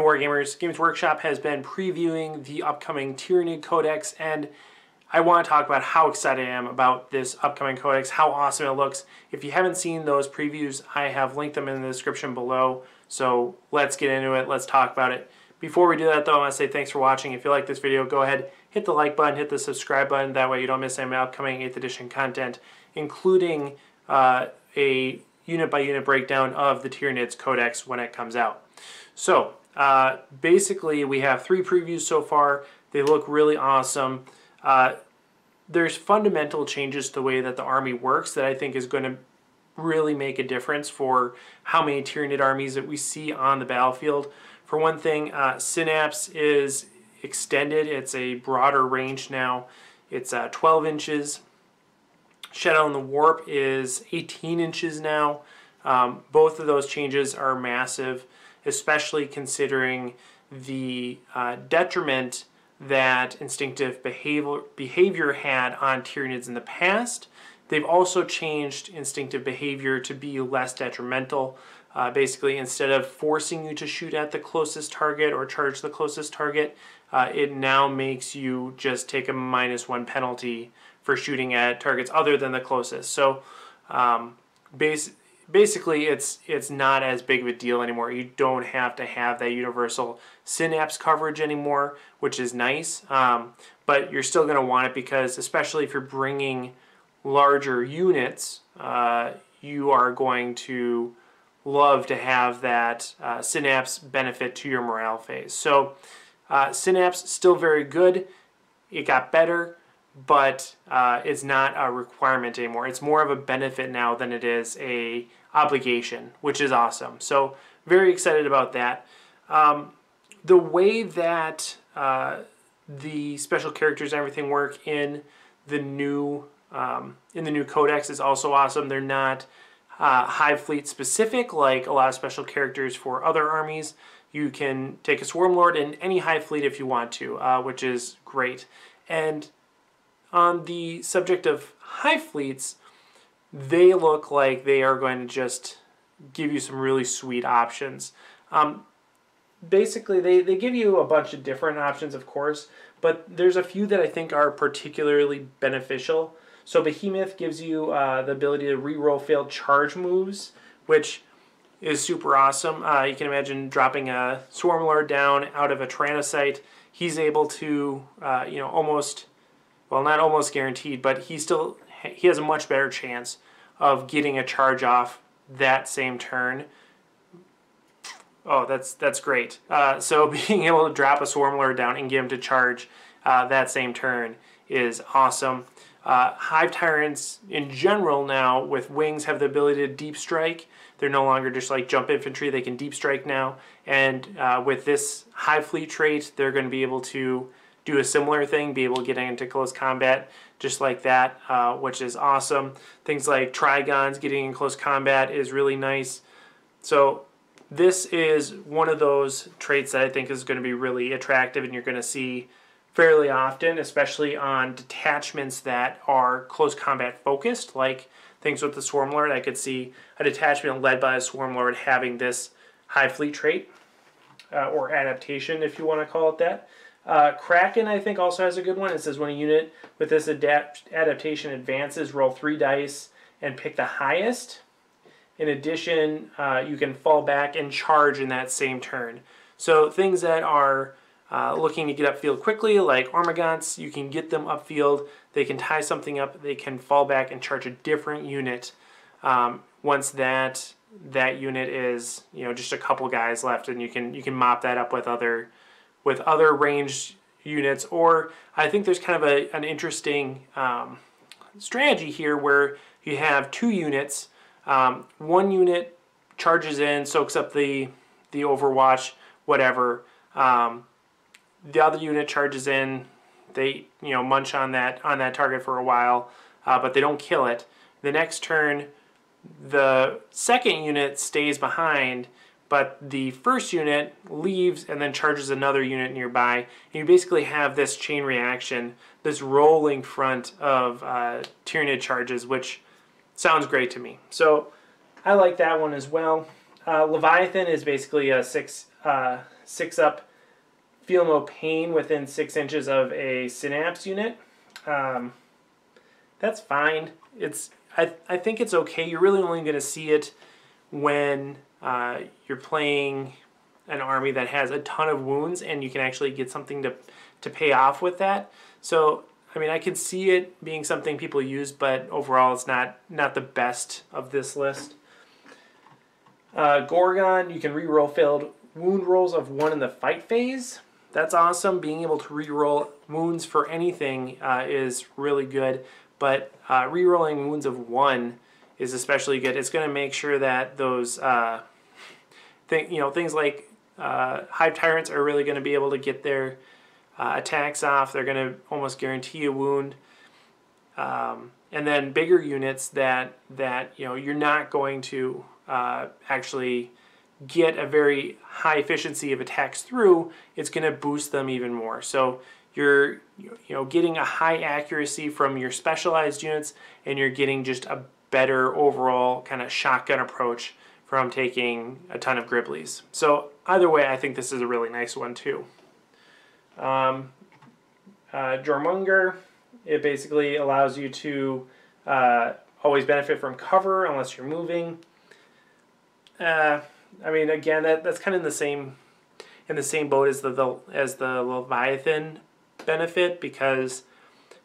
Wargamers, Games Workshop has been previewing the upcoming Tyranid Codex, and I want to talk about how excited I am about this upcoming Codex, how awesome it looks. If you haven't seen those previews, I have linked them in the description below, so let's get into it, let's talk about it. Before we do that though, I want to say thanks for watching. If you like this video, go ahead, hit the like button, hit the subscribe button, that way you don't miss any upcoming 8th edition content, including a unit-by-unit breakdown of the Tyranids Codex when it comes out. So, basically we have 3 previews so far. They look really awesome. There's fundamental changes to the way that the army works that I think is going to really make a difference for how many Tyranid armies that we see on the battlefield. For one thing, Synapse is extended. It's a broader range now. It's 12 inches. Shadow in the Warp is 18 inches now. Both of those changes are massive, especially considering the detriment that instinctive behavior had on Tyranids in the past. They've also changed instinctive behavior to be less detrimental. Basically, instead of forcing you to shoot at the closest target or charge the closest target, it now makes you just take a -1 penalty for shooting at targets other than the closest. So basically it's not as big of a deal anymore. You don't have to have that universal synapse coverage anymore, which is nice, but you're still going to want it because, especially if you're bringing larger units, you are going to love to have that synapse benefit to your morale phase. So synapse still very good. It got better, but it's not a requirement anymore. It's more of a benefit now than it is a obligation, which is awesome. So very excited about that. The way that the special characters and everything work in the new Codex is also awesome. They're not Hive Fleet specific like a lot of special characters for other armies. You can take a Swarm Lord in any Hive Fleet if you want to, which is great. And on the subject of Hive Fleets, they look like they are going to just give you some really sweet options. Basically, they give you a bunch of different options, of course, but there's a few that I think are particularly beneficial. So Behemoth gives you the ability to reroll failed charge moves, which is super awesome. You can imagine dropping a Swarm Lord down out of a Tyrannocyte. He's able to, you know, almost, well, not almost guaranteed, but he has a much better chance of getting a charge off that same turn. Oh, that's great. So being able to drop a Swarm Lord down and get him to charge that same turn is awesome. Hive Tyrants in general now with wings have the ability to deep strike. They're no longer just like jump infantry, they can deep strike now. And with this Hive Fleet trait, they're going to be able to do a similar thing, be able to get into close combat just like that, which is awesome. Things like Trigons getting in close combat is really nice. So this is one of those traits that I think is going to be really attractive and you're going to see fairly often, especially on detachments that are close combat focused, like things with the Swarm Lord. I could see a detachment led by a Swarm Lord having this Hive Fleet trait, or adaptation if you want to call it that. Kraken, I think, also has a good one. It says when a unit with this adaptation advances, roll 3 dice and pick the highest. In addition, you can fall back and charge in that same turn. So things that are looking to get upfield quickly, like Ormagants, you can get them upfield. They can tie something up. They can fall back and charge a different unit once that unit is, you know, just a couple guys left, and you can mop that up with other ranged units. Or I think there's kind of an interesting strategy here where you have 2 units. One unit charges in, soaks up the Overwatch, whatever. The other unit charges in. They, you know, munch on that target for a while, but they don't kill it. The next turn, the second unit stays behind, but the first unit leaves and then charges another unit nearby. And you basically have this chain reaction, this rolling front of Tyranid charges, which sounds great to me. So I like that one as well. Leviathan is basically a 6 6 up, feel no pain within 6 inches of a synapse unit. That's fine. I think it's okay. You're really only going to see it when you're playing an army that has a ton of wounds and you can actually get something to pay off with that. So, I mean, I can see it being something people use, but overall it's not the best of this list. Gorgon, you can reroll failed wound rolls of 1 in the fight phase. That's awesome. Being able to reroll wounds for anything is really good, but rerolling wounds of 1 is especially good. It's going to make sure that those things like Hive Tyrants are really going to be able to get their attacks off. They're going to almost guarantee a wound. And then bigger units that you're not going to actually get a very high efficiency of attacks through, it's going to boost them even more. So you're getting a high accuracy from your specialized units, and you're getting just a better overall kind of shotgun approach from taking a ton of Griblies. So either way, I think this is a really nice one too. Jormungandr, it basically allows you to always benefit from cover unless you're moving. I mean, again, that's kind of in the same boat as the Leviathan benefit, because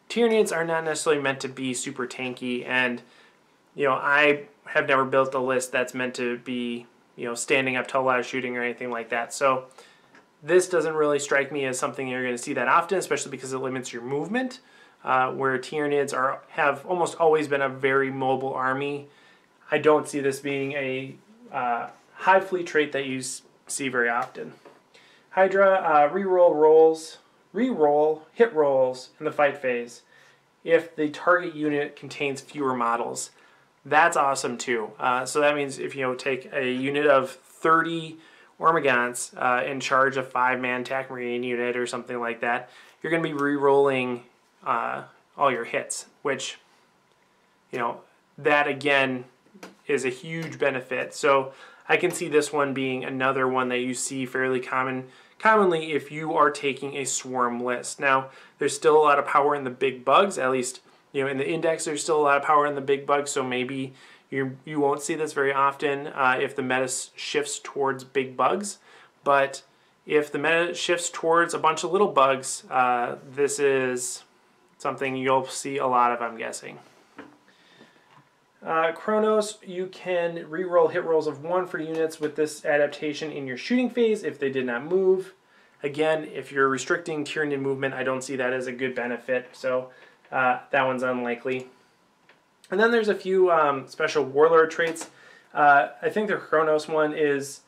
Tyranids are not necessarily meant to be super tanky, and I have never built a list that's meant to be standing up to a lot of shooting or anything like that. So this doesn't really strike me as something you're going to see that often, especially because it limits your movement. Where Tyranids have almost always been a very mobile army. I don't see this being a high fleet trait that you see very often. Hydra, reroll hit rolls in the fight phase if the target unit contains fewer models. That's awesome too. So that means if you take a unit of 30 Ormagants in charge of 5-man TAC Marine unit or something like that, you're going to be re-rolling all your hits, which, that again is a huge benefit. So I can see this one being another one that you see fairly commonly if you are taking a swarm list. Now, there's still a lot of power in the big bugs, at least, in the index there's still a lot of power in the big bugs, so maybe you won't see this very often if the meta shifts towards big bugs. But if the meta shifts towards a bunch of little bugs, this is something you'll see a lot of, I'm guessing. Chronos, you can reroll hit rolls of 1 for units with this adaptation in your shooting phase if they did not move. Again, if you're restricting Tyranid movement, I don't see that as a good benefit, so that one's unlikely. And then there's a few special warlord traits. I think the Chronos one is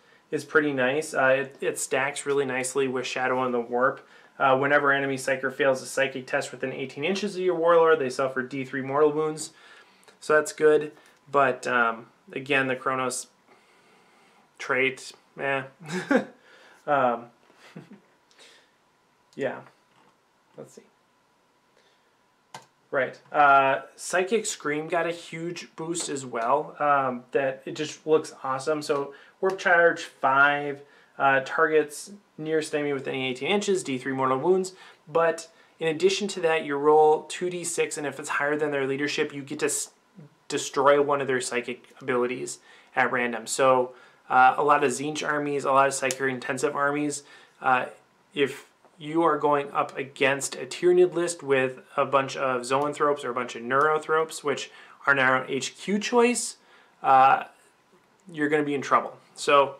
pretty nice. It stacks really nicely with Shadow and the Warp. Whenever enemy psyker fails a psychic test within 18 inches of your warlord, they suffer D3 mortal wounds. So that's good. But again, the Chronos trait, yeah. Let's see. Right. Psychic Scream got a huge boost as well. That it just looks awesome. So Warp Charge 5 targets nearest enemy within 18 inches, D3 mortal wounds. But in addition to that, you roll 2d6, and if it's higher than their leadership, you get to destroy one of their psychic abilities at random. So a lot of Tzeentch armies, a lot of Psychic intensive armies, if you are going up against a Tyranid list with a bunch of Zoanthropes or a bunch of Neurothropes, which are now an HQ choice, you're going to be in trouble. So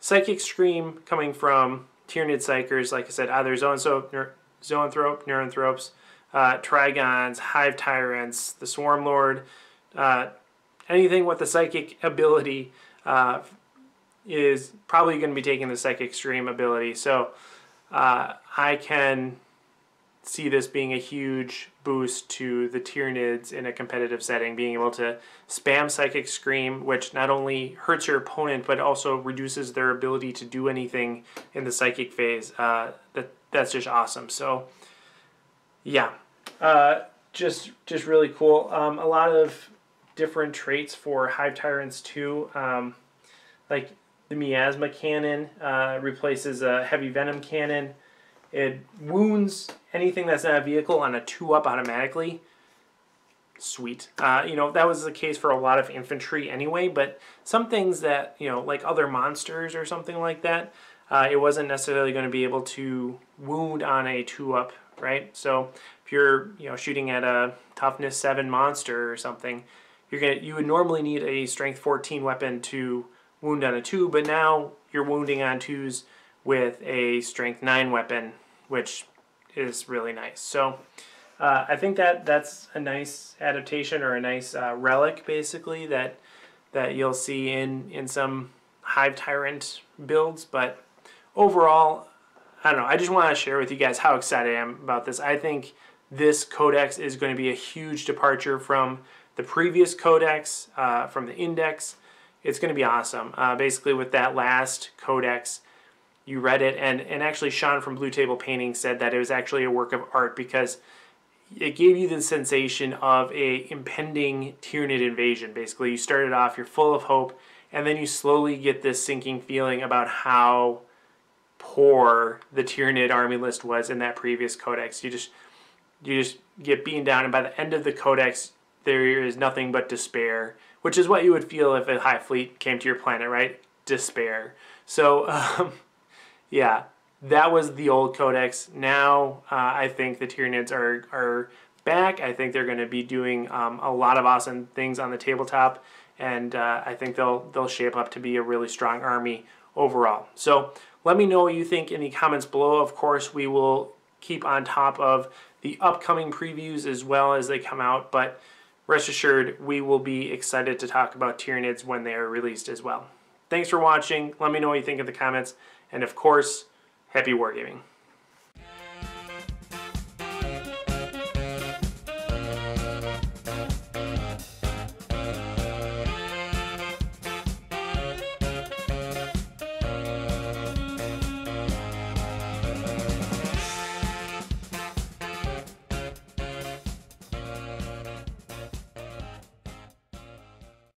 Psychic Scream coming from Tyranid Psychers, like I said, either Zoanthrope, Neurothropes, Trigons, Hive Tyrants, the Swarm Lord, anything with the Psychic ability is probably going to be taking the Psychic Scream ability. So I can see this being a huge boost to the Tyranids in a competitive setting, being able to spam Psychic Scream, which not only hurts your opponent, but also reduces their ability to do anything in the Psychic phase. That's just awesome. So, yeah, just really cool. A lot of different traits for Hive Tyrants too. Like The miasma cannon replaces a heavy venom cannon. It wounds anything that's not a vehicle on a 2-up automatically. Sweet. You know, that was the case for a lot of infantry anyway, but some things that, you know, like other monsters or something like that, it wasn't necessarily going to be able to wound on a 2-up, right? So if you're, you know, shooting at a toughness 7 monster or something, you would normally need a strength 14 weapon to wound on a 2, but now you're wounding on 2s with a strength 9 weapon, which is really nice. So I think that's a nice adaptation, or a nice relic, basically, that you'll see in some Hive Tyrant builds. But overall, I don't know. I just want to share with you guys how excited I am about this. I think this Codex is going to be a huge departure from the previous Codex, from the Index. It's going to be awesome. Basically, with that last Codex, you read it, and actually Sean from Blue Table Painting said that it was actually a work of art, because it gave you the sensation of a impending Tyranid invasion. Basically, you started off, you're full of hope, and then you slowly get this sinking feeling about how poor the Tyranid army list was in that previous Codex. You just get beaten down, and by the end of the Codex, there is nothing but despair, which is what you would feel if a Hive fleet came to your planet, right? Despair. So, yeah, that was the old Codex. Now, I think the Tyranids are back. I think they're going to be doing a lot of awesome things on the tabletop, and I think they'll shape up to be a really strong army overall. So let me know what you think in the comments below. Of course, we will keep on top of the upcoming previews as well as they come out, but rest assured, we will be excited to talk about Tyranids when they are released as well. Thanks for watching. Let me know what you think in the comments, and of course, happy wargaming.